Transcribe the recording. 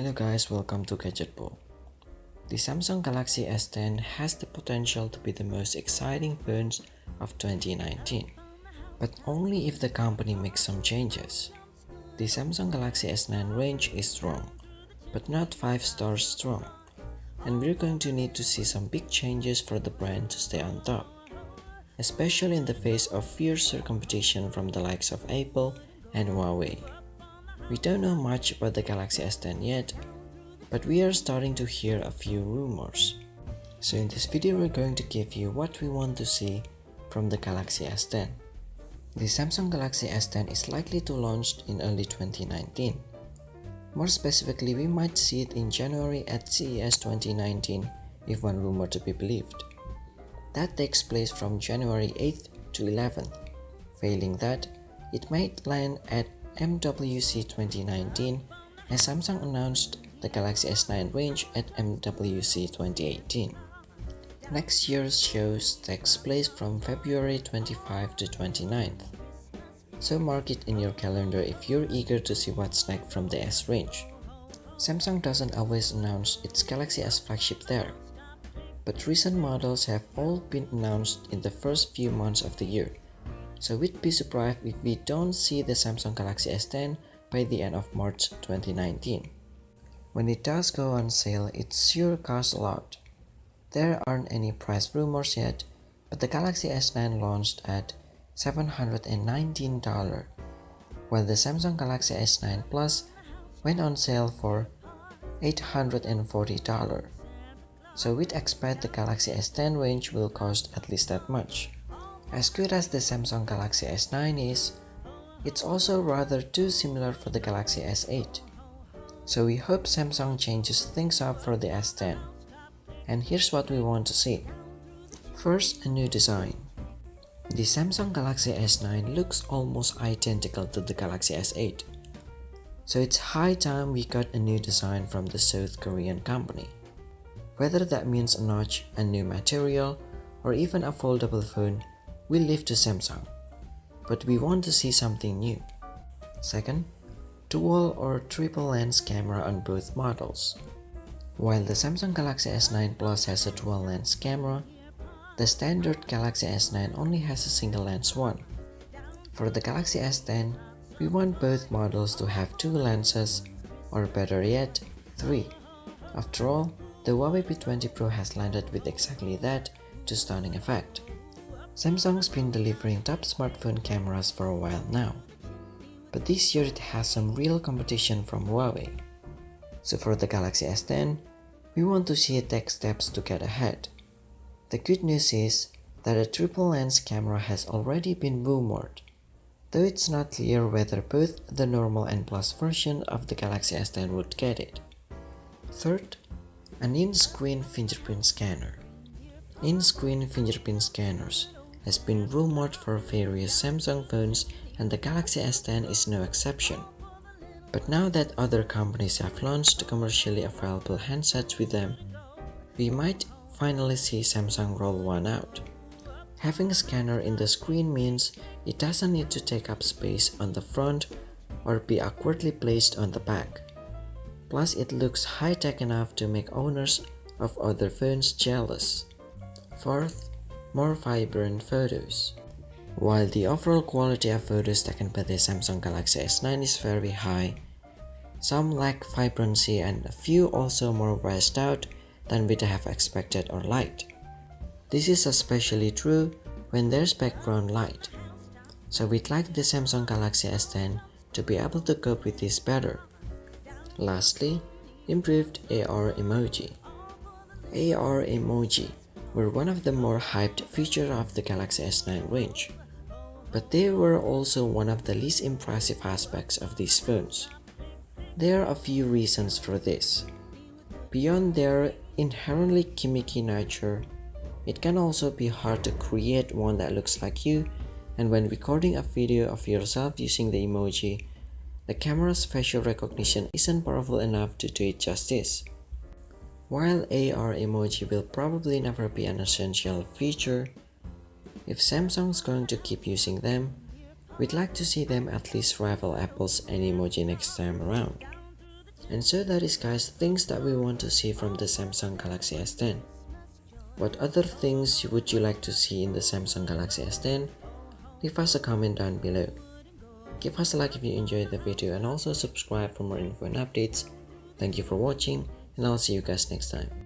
Hello guys, welcome to Gadget. The Samsung Galaxy S10 has the potential to be the most exciting phones of 2019, but only if the company makes some changes. The Samsung Galaxy S9 range is strong, but not 5 stars strong, and we're going to need to see some big changes for the brand to stay on top, especially in the face of fiercer competition from the likes of Apple and Huawei. We don't know much about the Galaxy S10 yet, but we are starting to hear a few rumors. So in this video we're going to give you what we want to see from the Galaxy S10. The Samsung Galaxy S10 is likely to launch in early 2019. More specifically, we might see it in January at CES 2019 if one rumor to be believed. That takes place from January 8th to 11th. Failing that, it might land at MWC 2019 as Samsung announced the Galaxy S9 range at MWC 2018. Next year's shows takes place from February 25 to 29th. So mark it in your calendar if you're eager to see what's next from the S range. Samsung doesn't always announce its Galaxy S flagship there, but recent models have all been announced in the first few months of the year. So we'd be surprised if we don't see the Samsung Galaxy S10 by the end of March 2019. When it does go on sale, it sure costs a lot. There aren't any price rumors yet, but the Galaxy S9 launched at $719, while the Samsung Galaxy S9 Plus went on sale for $840. So we'd expect the Galaxy S10 range will cost at least that much. As good as the Samsung Galaxy S9 is, it's also rather too similar for the Galaxy S8. So we hope Samsung changes things up for the S10. And here's what we want to see. First, a new design. The Samsung Galaxy S9 looks almost identical to the Galaxy S8. So it's high time we got a new design from the South Korean company. Whether that means a notch, a new material, or even a foldable phone, we'll leave to Samsung, but we want to see something new. Second, dual or triple lens camera on both models. While the Samsung Galaxy S9 Plus has a dual lens camera, the standard Galaxy S9 only has a single lens one. For the Galaxy S10, we want both models to have two lenses, or better yet, three. After all, the Huawei P20 Pro has landed with exactly that to stunning effect. Samsung's been delivering top smartphone cameras for a while now, but this year it has some real competition from Huawei. So for the Galaxy S10, we want to see it take steps to get ahead. The good news is that a triple lens camera has already been rumored, though it's not clear whether both the normal and plus version of the Galaxy S10 would get it. Third, an in-screen fingerprint scanner. In-screen fingerprint scanners has been rumored for various Samsung phones, and the Galaxy S10 is no exception. But now that other companies have launched commercially available handsets with them, we might finally see Samsung roll one out. Having a scanner in the screen means it doesn't need to take up space on the front or be awkwardly placed on the back. Plus, it looks high-tech enough to make owners of other phones jealous. Fourth, more vibrant photos. While the overall quality of photos taken by the Samsung Galaxy S9 is very high, some lack vibrancy and a few also more washed out than we'd have expected or liked. This is especially true when there's background light. So we'd like the Samsung Galaxy S10 to be able to cope with this better. Lastly, improved AR emoji. AR emoji were one of the more hyped features of the Galaxy S9 range, but they were also one of the least impressive aspects of these phones. There are a few reasons for this. Beyond their inherently gimmicky nature, it can also be hard to create one that looks like you, and when recording a video of yourself using the emoji, the camera's facial recognition isn't powerful enough to do it justice. While AR emoji will probably never be an essential feature, if Samsung's going to keep using them, we'd like to see them at least rival Apple's Animoji next time around. And so that is, guys, things that we want to see from the Samsung Galaxy S10. What other things would you like to see in the Samsung Galaxy S10? Leave us a comment down below. Give us a like if you enjoyed the video and also subscribe for more info and updates. Thank you for watching, and I'll see you guys next time.